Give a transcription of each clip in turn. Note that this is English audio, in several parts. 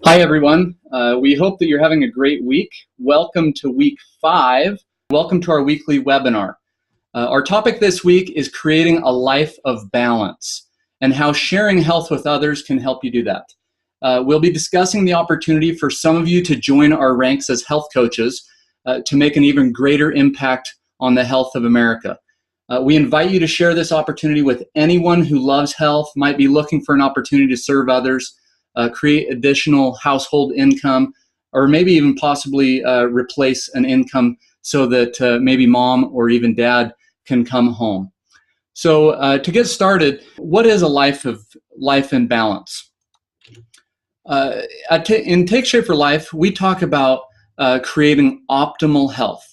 Hi, everyone. We hope that you're having a great week. Welcome to week 5. Welcome to our weekly webinar. Our topic this week is creating a life of balance and how sharing health with others can help you do that. We'll be discussing the opportunity for some of you to join our ranks as health coaches to make an even greater impact on the health of America. We invite you to share this opportunity with anyone who loves health, might be looking for an opportunity to serve others, create additional household income, or maybe even possibly replace an income so that maybe mom or even dad can come home. So to get started, what is a life in balance? In Take Shape for Life, we talk about creating optimal health.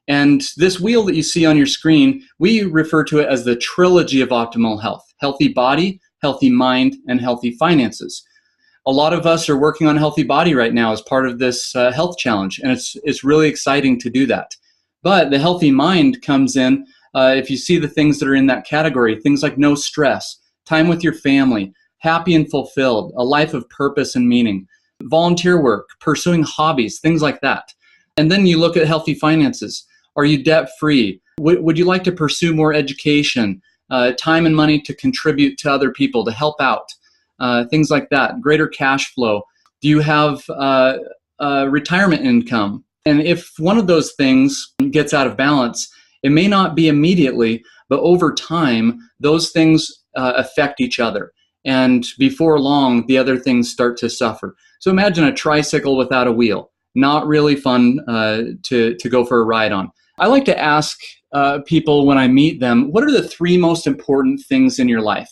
And this wheel that you see on your screen, we refer to it as the trilogy of optimal health: healthy body, healthy mind, and healthy finances. A lot of us are working on a healthy body right now as part of this health challenge, and it's really exciting to do that. But the healthy mind comes in if you see the things that are in that category, things like no stress, time with your family, happy and fulfilled, a life of purpose and meaning, volunteer work, pursuing hobbies, things like that. And then you look at healthy finances. Are you debt-free? Would you like to pursue more education, time and money to contribute to other people, to help out? Things like that, greater cash flow. Do you have retirement income? And if one of those things gets out of balance, it may not be immediately, but over time, those things affect each other. And before long, the other things start to suffer. So imagine a tricycle without a wheel. Not really fun to go for a ride on. I like to ask people when I meet them, what are the 3 most important things in your life?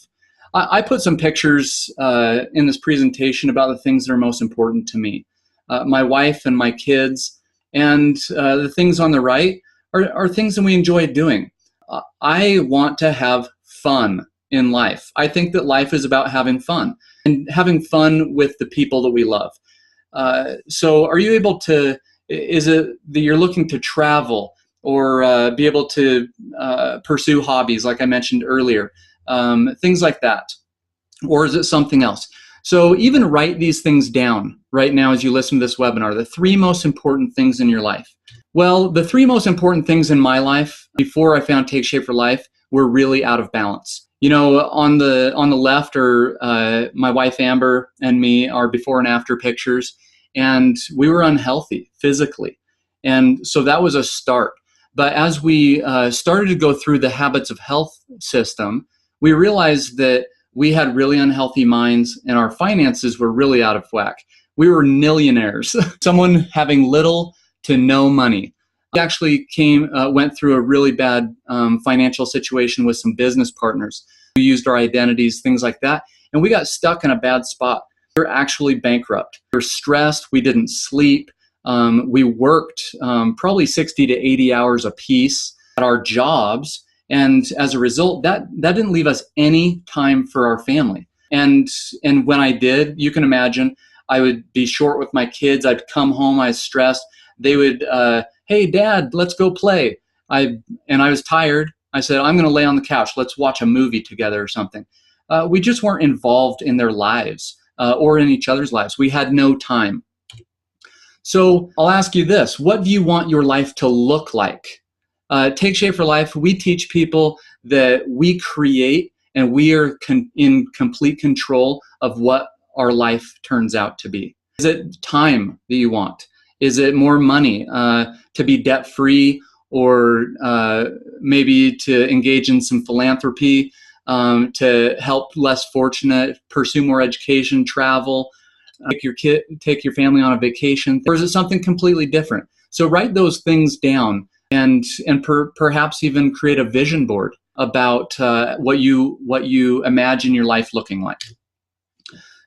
I put some pictures in this presentation about the things that are most important to me. My wife and my kids, and the things on the right are things that we enjoy doing. I want to have fun in life. I think that life is about having fun and having fun with the people that we love. So are you able to, is it that you're looking to travel or be able to pursue hobbies like I mentioned earlier? Things like that. Or is it something else? So even write these things down right now as you listen to this webinar, the 3 most important things in your life. Well, the 3 most important things in my life before I found Take Shape for Life were really out of balance. You know, on the left are my wife Amber and me, our before and after pictures, and we were unhealthy physically. And so that was a start. But as we started to go through the habits of health system, we realized that we had really unhealthy minds and our finances were really out of whack. We were nillionaires, someone having little to no money. We actually went through a really bad financial situation with some business partners who used our identities, things like that, and we got stuck in a bad spot. We were actually bankrupt. We were stressed. We didn't sleep. We worked probably 60 to 80 hours a piece at our jobs. And as a result, that didn't leave us any time for our family. And when I did, you can imagine, I would be short with my kids. I'd come home, I was stressed. They would, hey, Dad, let's go play. I was tired. I said, I'm going to lay on the couch. Let's watch a movie together or something. We just weren't involved in their lives or in each other's lives. We had no time. So I'll ask you this. What do you want your life to look like? Take Shape for Life, we teach people that we create and we are in complete control of what our life turns out to be. Is it time that you want? Is it more money to be debt-free or maybe to engage in some philanthropy, to help less fortunate, pursue more education, travel, take your family on a vacation? Or is it something completely different? So write those things down. And perhaps even create a vision board about what you imagine your life looking like.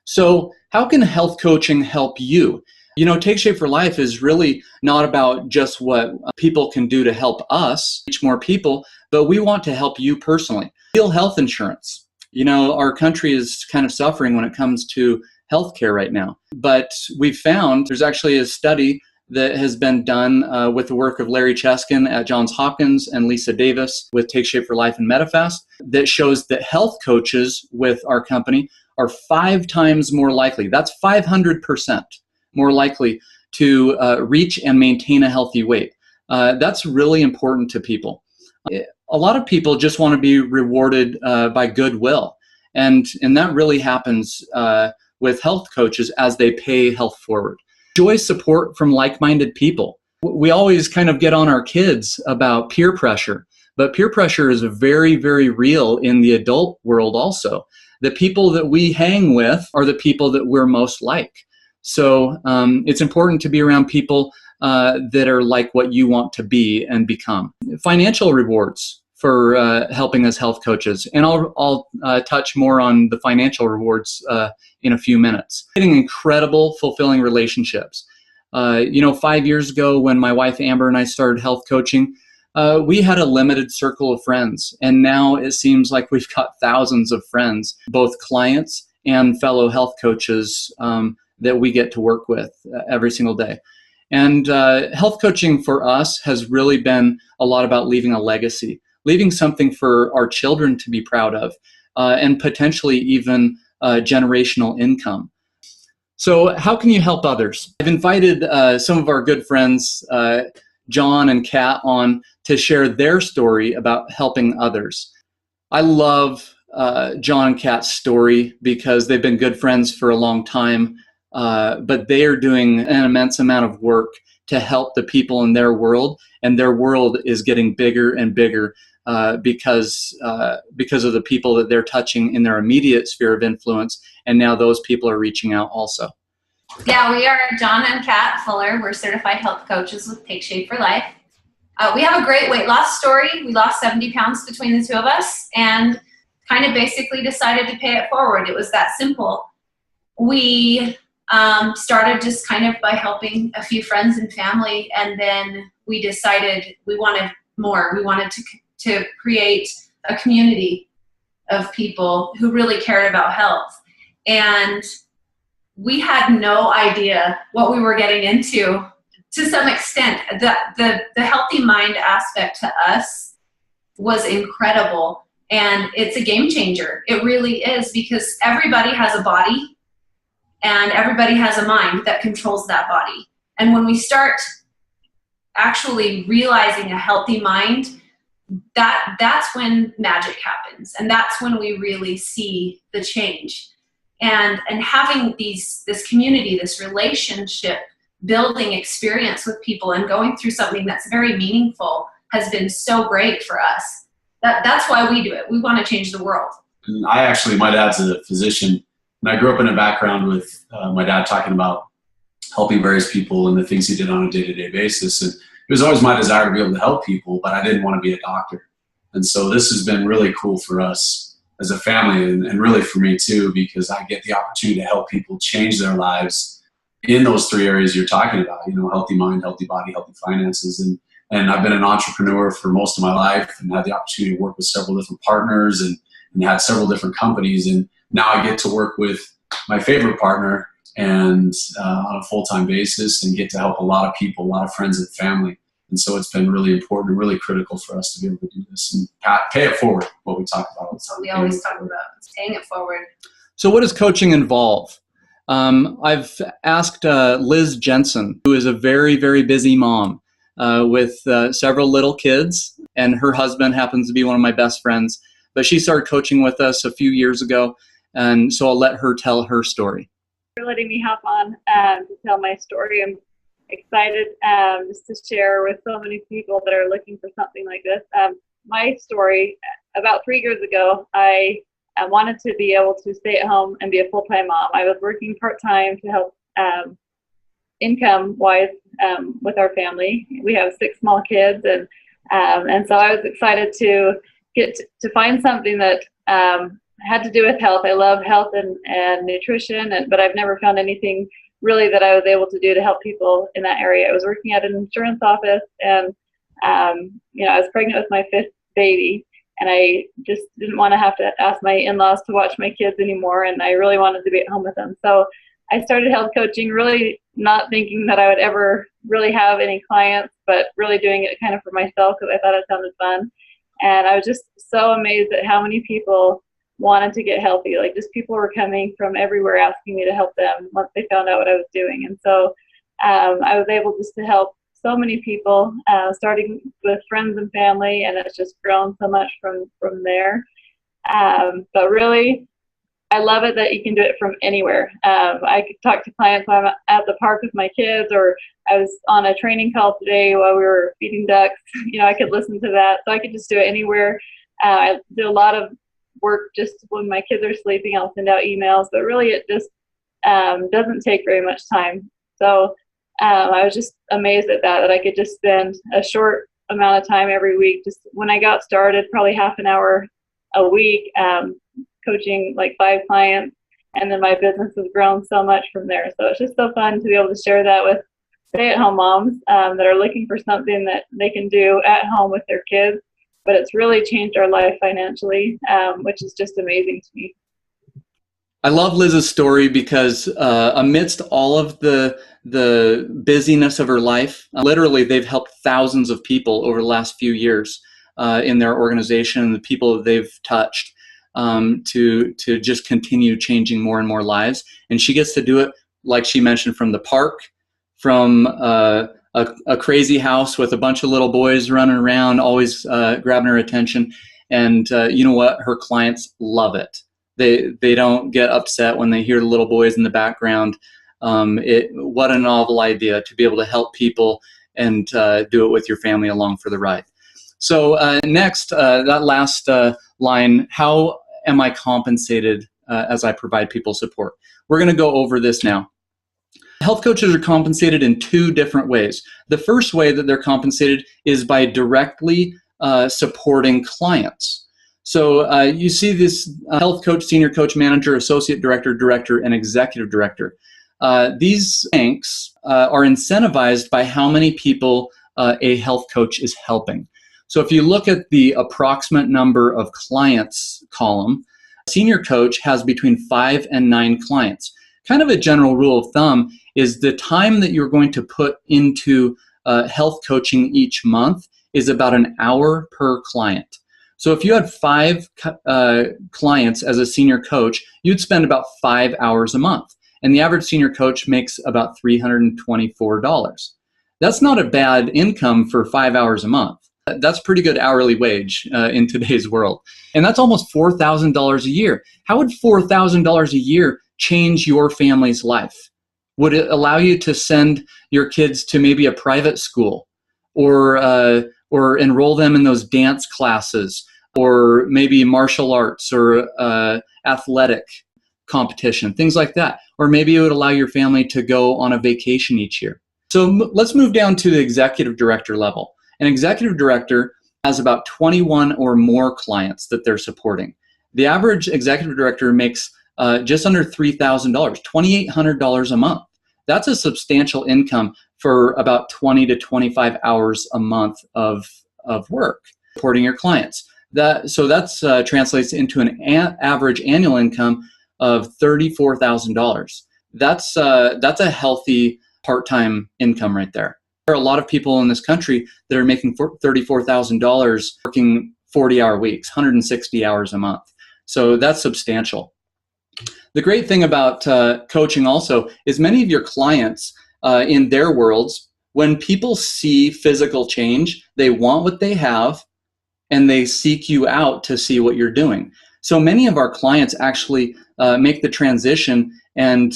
So how can health coaching help you? You know, Take Shape for Life is really not about just what people can do to help us reach more people, but we want to help you personally. Real health insurance. You know, our country is kind of suffering when it comes to healthcare right now. But we've found there's actually a study that has been done with the work of Larry Cheskin at Johns Hopkins and Lisa Davis with Take Shape for Life and Medifast that shows that health coaches with our company are 5 times more likely, that's 500% more likely to reach and maintain a healthy weight. That's really important to people. A lot of people just want to be rewarded by goodwill, and that really happens with health coaches as they pay health forward. Enjoy support from like-minded people. We always kind of get on our kids about peer pressure, but peer pressure is very, very real in the adult world also. The people that we hang with are the people that we're most like. So it's important to be around people that are like what you want to be and become. Financial rewards for helping as health coaches. And I'll touch more on the financial rewards in a few minutes. Getting incredible, fulfilling relationships. 5 years ago when my wife Amber and I started health coaching, we had a limited circle of friends. And now it seems like we've got thousands of friends, both clients and fellow health coaches that we get to work with every single day. And health coaching for us has really been a lot about leaving a legacy, leaving something for our children to be proud of, and potentially even generational income. So how can you help others? I've invited some of our good friends, John and Kat, on to share their story about helping others. I love John and Kat's story because they've been good friends for a long time, but they are doing an immense amount of work to help the people in their world, and their world is getting bigger and bigger because of the people that they're touching in their immediate sphere of influence, and now those people are reaching out also. Yeah, we are John and Kat Fuller. We're certified health coaches with Take Shape for Life. We have a great weight loss story. We lost 70 pounds between the two of us and kind of basically decided to pay it forward. It was that simple. We started just kind of by helping a few friends and family, and then we decided we wanted more. We wanted to create a community of people who really cared about health. And we had no idea what we were getting into. To some extent, the healthy mind aspect to us was incredible, and it's a game changer. It really is, because everybody has a body and everybody has a mind that controls that body. And when we start actually realizing a healthy mind, that's when magic happens, and that's when we really see the change. And having this community, this relationship building experience with people and going through something that's very meaningful has been so great for us. That's why we do it. We want to change the world. And my dad's a physician, and I grew up in a background with my dad talking about helping various people and the things he did on a day-to-day basis. And it was always my desire to be able to help people, but I didn't want to be a doctor. And so this has been really cool for us as a family, and really for me too, because I get the opportunity to help people change their lives in those 3 areas you're talking about, healthy mind, healthy body, healthy finances. And I've been an entrepreneur for most of my life and had the opportunity to work with several different partners and had several different companies. And now I get to work with my favorite partner and on a full-time basis, and get to help a lot of people, a lot of friends and family. And so it's been really important and really critical for us to be able to do this and pay it forward, what we talk about. That's what we always talk about, paying it forward. So what does coaching involve? I've asked Liz Jensen, who is a very, very busy mom with several little kids, and her husband happens to be one of my best friends. But she started coaching with us a few years ago, and so I'll let her tell her story. For letting me hop on to tell my story. I'm excited just to share with so many people that are looking for something like this. My story, about 3 years ago, I wanted to be able to stay at home and be a full-time mom. I was working part-time to help income-wise with our family. We have 6 small kids, and so I was excited to get to find something that had to do with health. I love health and nutrition, but I've never found anything really that I was able to do to help people in that area. I was working at an insurance office, and I was pregnant with my 5th baby, and I just didn't want to have to ask my in-laws to watch my kids anymore, and I really wanted to be at home with them. So I started health coaching really not thinking that I would ever really have any clients, but really doing it kind of for myself because I thought it sounded fun. And I was just so amazed at how many people wanted to get healthy. Like, just people were coming from everywhere asking me to help them once they found out what I was doing. And so I was able just to help so many people, starting with friends and family, and it's just grown so much from there. But really, I love it that you can do it from anywhere. I could talk to clients when I'm at the park with my kids, or I was on a training call today while we were feeding ducks. I could listen to that. So I could just do it anywhere. I do a lot of work just when my kids are sleeping. I'll send out emails, but really it just doesn't take very much time. So I was just amazed at that I could just spend a short amount of time every week. Just when I got started, probably half an hour a week, coaching like 5 clients, and then my business has grown so much from there. So it's just so fun to be able to share that with stay-at-home moms that are looking for something that they can do at home with their kids. But it's really changed our life financially, which is just amazing to me. I love Liz's story because amidst all of the busyness of her life, literally they've helped thousands of people over the last few years in their organization, and the people that they've touched to just continue changing more and more lives. And she gets to do it, like she mentioned, from the park, from a crazy house with a bunch of little boys running around, always grabbing her attention. And you know what? Her clients love it. They don't get upset when they hear the little boys in the background. What a novel idea to be able to help people and do it with your family along for the ride. So next, that last line, how am I compensated as I provide people support? We're going to go over this now. Health coaches are compensated in 2 different ways. The first way that they're compensated is by directly supporting clients. So you see this health coach, senior coach, manager, associate director, director, and executive director. These ranks are incentivized by how many people a health coach is helping. So if you look at the approximate number of clients column, senior coach has between 5 and 9 clients. Kind of a general rule of thumb is the time that you're going to put into health coaching each month is about an hour per client. So if you had 5 clients as a senior coach, you'd spend about 5 hours a month. And the average senior coach makes about $324. That's not a bad income for 5 hours a month. That's pretty good hourly wage in today's world. And that's almost $4,000 a year. How would $4,000 a year change your family's life? Would it allow you to send your kids to maybe a private school, or enroll them in those dance classes, or maybe martial arts or athletic competition, things like that? Or maybe it would allow your family to go on a vacation each year. So let's move down to the executive director level. An executive director has about 21 or more clients that they're supporting. The average executive director makes just under $3,000, $2,800 a month. That's a substantial income for about 20 to 25 hours a month of work supporting your clients. That translates into an average annual income of $34,000. That's a healthy part-time income right there. There are a lot of people in this country that are making $34,000 working 40-hour weeks, 160 hours a month. So that's substantial. The great thing about coaching also is many of your clients in their worlds, when people see physical change, they want what they have and they seek you out to see what you're doing. So many of our clients actually make the transition and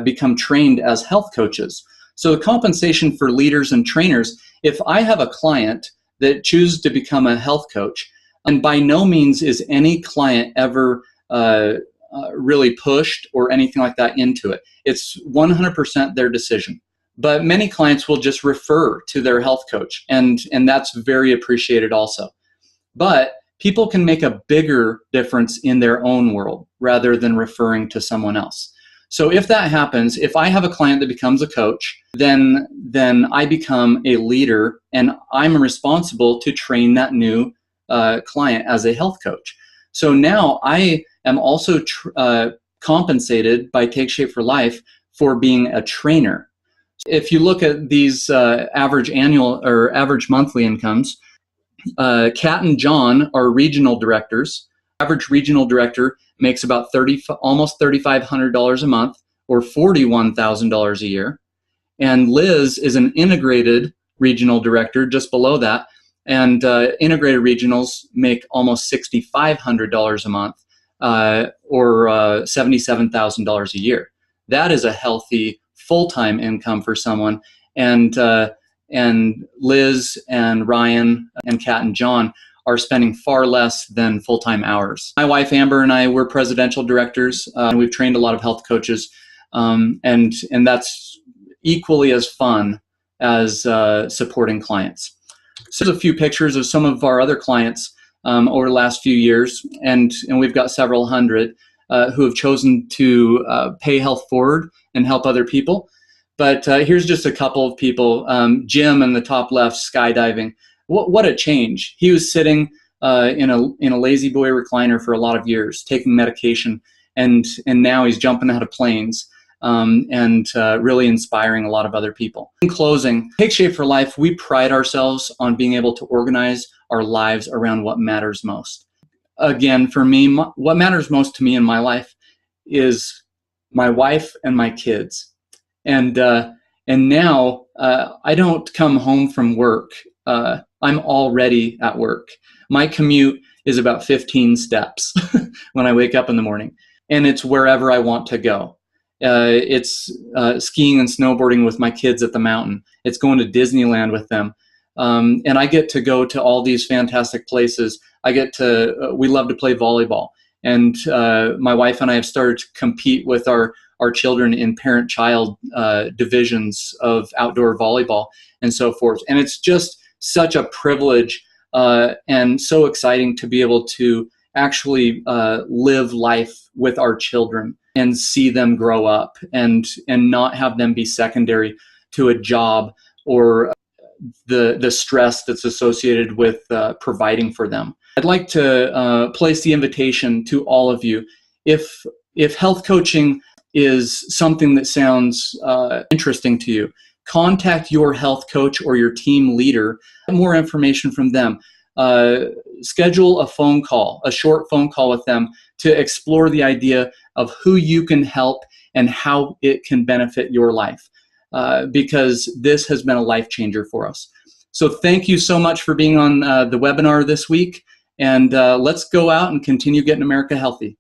become trained as health coaches. So the compensation for leaders and trainers, if I have a client that chooses to become a health coach, and by no means is any client ever really pushed or anything like that into it. It's 100% their decision. But many clients will just refer to their health coach, and that's very appreciated also. But people can make a bigger difference in their own world rather than referring to someone else. So if that happens, if I have a client that becomes a coach, then I become a leader, and I'm responsible to train that new client as a health coach. So now I am also compensated by Take Shape for Life for being a trainer. If you look at these average annual or average monthly incomes, Kat and John are regional directors. Average regional director makes about almost $3,500 a month, or $41,000 a year. And Liz is an integrated regional director, just below that. And integrated regionals make almost $6,500 a month, or $77,000 a year. That is a healthy full-time income for someone. And Liz and Ryan and Kat and John are spending far less than full-time hours. My wife Amber and I, we're presidential directors, and we've trained a lot of health coaches, and that's equally as fun as supporting clients. So there's a few pictures of some of our other clients over the last few years, and we've got several hundred who have chosen to pay health forward and help other people. But here's just a couple of people. Jim in the top left, skydiving. What a change. He was sitting in a lazy boy recliner for a lot of years, taking medication, and now he's jumping out of planes and really inspiring a lot of other people. In closing, Take Shape for Life, we pride ourselves on being able to organize our lives around what matters most. Again, for me, what matters most to me in my life is my wife and my kids. And now I don't come home from work. I'm already at work. My commute is about 15 steps when I wake up in the morning, and it's wherever I want to go. It's skiing and snowboarding with my kids at the mountain. It's going to Disneyland with them. And I get to go to all these fantastic places. We love to play volleyball. And my wife and I have started to compete with our children in parent-child divisions of outdoor volleyball and so forth. And it's just such a privilege and so exciting to be able to actually live life with our children and see them grow up and not have them be secondary to a job or the stress that's associated with providing for them. I'd like to place the invitation to all of you. If health coaching is something that sounds interesting to you, contact your health coach or your team leader. Get more information from them. Schedule a phone call, a short phone call with them to explore the idea of who you can help and how it can benefit your life, because this has been a life changer for us. So thank you so much for being on the webinar this week, and let's go out and continue getting America healthy.